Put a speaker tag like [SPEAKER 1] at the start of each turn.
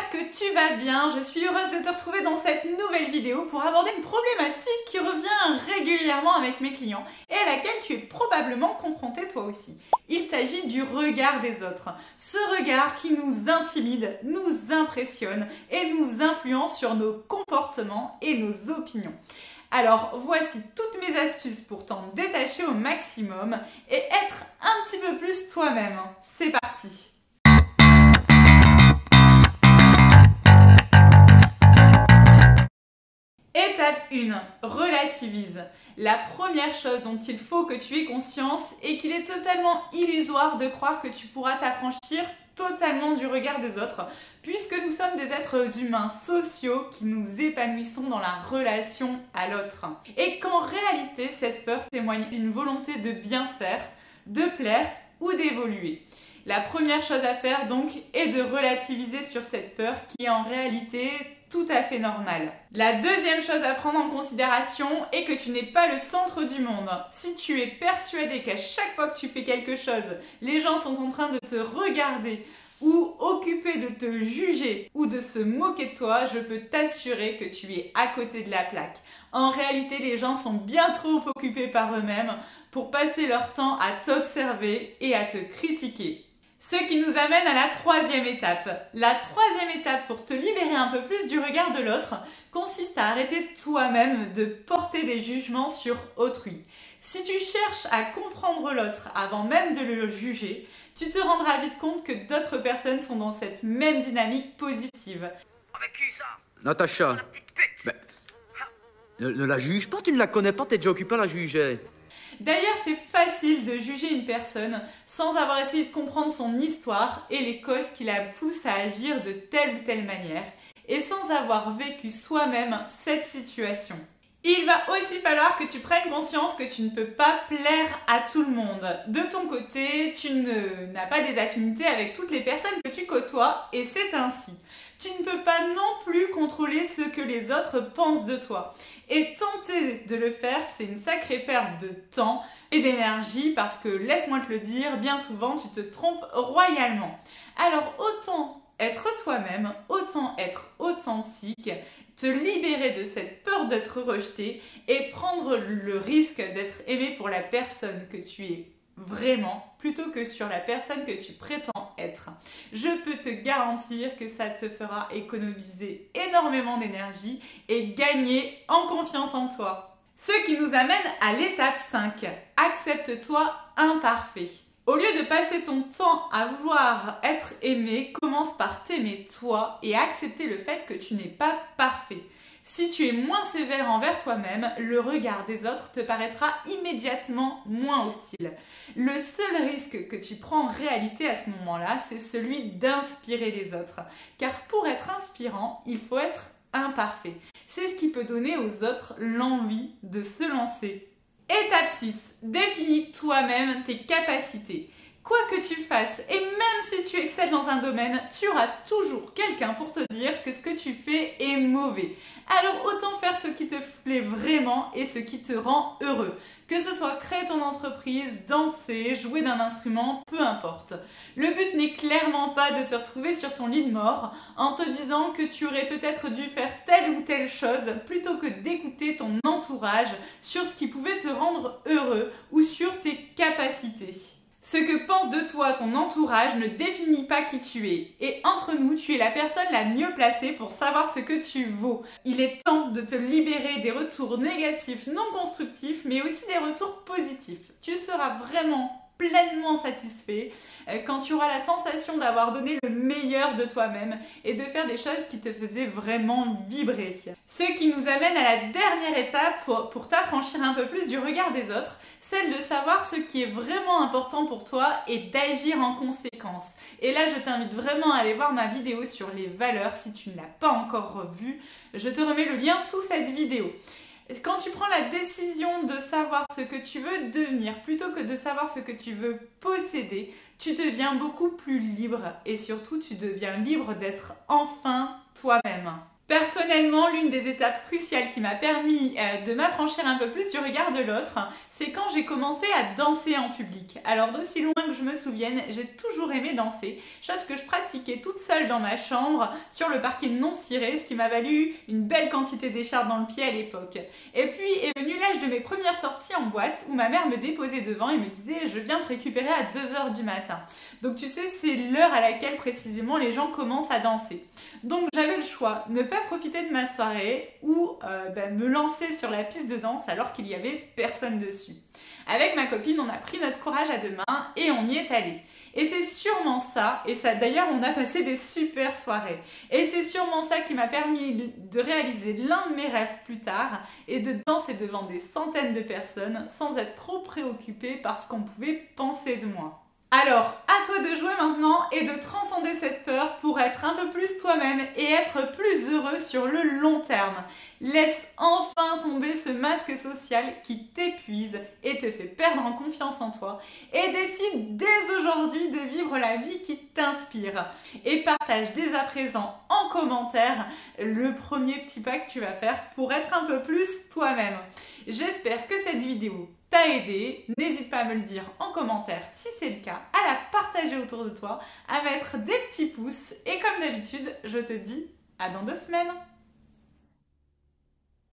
[SPEAKER 1] j'espère que tu vas bien. Je suis heureuse de te retrouver dans cette nouvelle vidéo pour aborder une problématique qui revient régulièrement avec mes clients et à laquelle tu es probablement confronté toi aussi. Il s'agit du regard des autres. Ce regard qui nous intimide, nous impressionne et nous influence sur nos comportements et nos opinions. Alors voici toutes mes astuces pour t'en détacher au maximum et être un petit peu plus toi-même. C'est parti! Étape 1. Relativise. La première chose dont il faut que tu aies conscience est qu'il est totalement illusoire de croire que tu pourras t'affranchir totalement du regard des autres, puisque nous sommes des êtres humains sociaux qui nous épanouissons dans la relation à l'autre. Et qu'en réalité, cette peur témoigne d'une volonté de bien faire, de plaire ou d'évoluer. La première chose à faire donc est de relativiser sur cette peur qui est en réalité tout à fait normale. La deuxième chose à prendre en considération est que tu n'es pas le centre du monde. Si tu es persuadé qu'à chaque fois que tu fais quelque chose, les gens sont en train de te regarder ou occupés de te juger ou de se moquer de toi, je peux t'assurer que tu es à côté de la plaque. En réalité, les gens sont bien trop occupés par eux-mêmes pour passer leur temps à t'observer et à te critiquer. Ce qui nous amène à la troisième étape. La troisième étape pour te libérer un peu plus du regard de l'autre consiste à arrêter toi-même de porter des jugements sur autrui. Si tu cherches à comprendre l'autre avant même de le juger, tu te rendras vite compte que d'autres personnes sont dans cette même dynamique positive.
[SPEAKER 2] Avec qui ça?
[SPEAKER 3] Natacha,
[SPEAKER 2] La petite pute.
[SPEAKER 3] ben, ne la juge pas, tu ne la connais pas, t'es déjà occupé à la juger.
[SPEAKER 1] D'ailleurs, c'est facile de juger une personne sans avoir essayé de comprendre son histoire et les causes qui la poussent à agir de telle ou telle manière et sans avoir vécu soi-même cette situation. Il va aussi falloir que tu prennes conscience que tu ne peux pas plaire à tout le monde. De ton côté, tu n'as pas des affinités avec toutes les personnes que tu côtoies et c'est ainsi. Tu ne peux pas non plus contrôler ce que les autres pensent de toi. Et tenter de le faire, c'est une sacrée perte de temps et d'énergie parce que, laisse-moi te le dire, bien souvent tu te trompes royalement. Alors autant être toi-même, autant être authentique, te libérer de cette peur d'être rejeté et prendre le risque d'être aimé pour la personne que tu es vraiment, plutôt que sur la personne que tu prétends être. Je peux te garantir que ça te fera économiser énormément d'énergie et gagner en confiance en toi. Ce qui nous amène à l'étape 5. Accepte-toi imparfait. Au lieu de passer ton temps à vouloir être aimé, commence par t'aimer toi et accepter le fait que tu n'es pas parfait. Si tu es moins sévère envers toi-même, le regard des autres te paraîtra immédiatement moins hostile. Le seul risque que tu prends en réalité à ce moment-là, c'est celui d'inspirer les autres. Car pour être inspirant, il faut être imparfait. C'est ce qui peut donner aux autres l'envie de se lancer. Étape 6. Définis toi-même tes capacités. Quoi que tu fasses, et même si tu excelles dans un domaine, tu auras toujours quelqu'un pour te dire que ce que tu fais est mauvais. Alors autant faire ce qui te plaît vraiment et ce qui te rend heureux. Que ce soit créer ton entreprise, danser, jouer d'un instrument, peu importe. Le but n'est clairement pas de te retrouver sur ton lit de mort en te disant que tu aurais peut-être dû faire telle ou telle chose plutôt que d'écouter ton entourage sur ce qui pouvait te rendre heureux ou sur tes capacités. Ce que pense de toi ton entourage ne définit pas qui tu es. Et entre nous, tu es la personne la mieux placée pour savoir ce que tu vaux. Il est temps de te libérer des retours négatifs non constructifs, mais aussi des retours positifs. Tu seras vraiment pleinement satisfait quand tu auras la sensation d'avoir donné le meilleur de toi-même et de faire des choses qui te faisaient vraiment vibrer. Ce qui nous amène à la dernière étape pour t'affranchir un peu plus du regard des autres, celle de savoir ce qui est vraiment important pour toi et d'agir en conséquence. Et là, je t'invite vraiment à aller voir ma vidéo sur les valeurs si tu ne l'as pas encore revue. Je te remets le lien sous cette vidéo. Quand tu prends la décision de savoir ce que tu veux devenir plutôt que de savoir ce que tu veux posséder, tu deviens beaucoup plus libre et surtout tu deviens libre d'être enfin toi-même. Personnellement, l'une des étapes cruciales qui m'a permis de m'affranchir un peu plus du regard de l'autre, c'est quand j'ai commencé à danser en public. Alors d'aussi loin que je me souvienne, j'ai toujours aimé danser, chose que je pratiquais toute seule dans ma chambre, sur le parking non ciré, ce qui m'a valu une belle quantité d'écharpes dans le pied à l'époque. Et puis est venu l'âge de mes premières sorties en boîte, où ma mère me déposait devant et me disait « je viens te récupérer à 2h du matin ». Donc tu sais, c'est l'heure à laquelle précisément les gens commencent à danser. Donc j'avais le choix, ne pas profiter de ma soirée ou me lancer sur la piste de danse alors qu'il n'y avait personne dessus. Avec ma copine, on a pris notre courage à deux mains et on y est allé. Et c'est sûrement ça, d'ailleurs on a passé des super soirées. Et c'est sûrement ça qui m'a permis de réaliser l'un de mes rêves plus tard et de danser devant des centaines de personnes sans être trop préoccupée par ce qu'on pouvait penser de moi. Alors, à toi de jouer maintenant et de transcender cette peur pour être un peu plus toi-même et être plus heureux sur le long terme. Laisse enfin tomber ce masque social qui t'épuise et te fait perdre en confiance en toi et décide dès aujourd'hui de vivre la vie qui t'inspire. Et partage dès à présent en commentaire le premier petit pas que tu vas faire pour être un peu plus toi-même. J'espère que cette vidéo t'a aidé. N'hésite pas à me le dire en commentaire si c'est le cas, à la partager autour de toi, à mettre des petits pouces et comme d'habitude, je te dis à dans 2 semaines.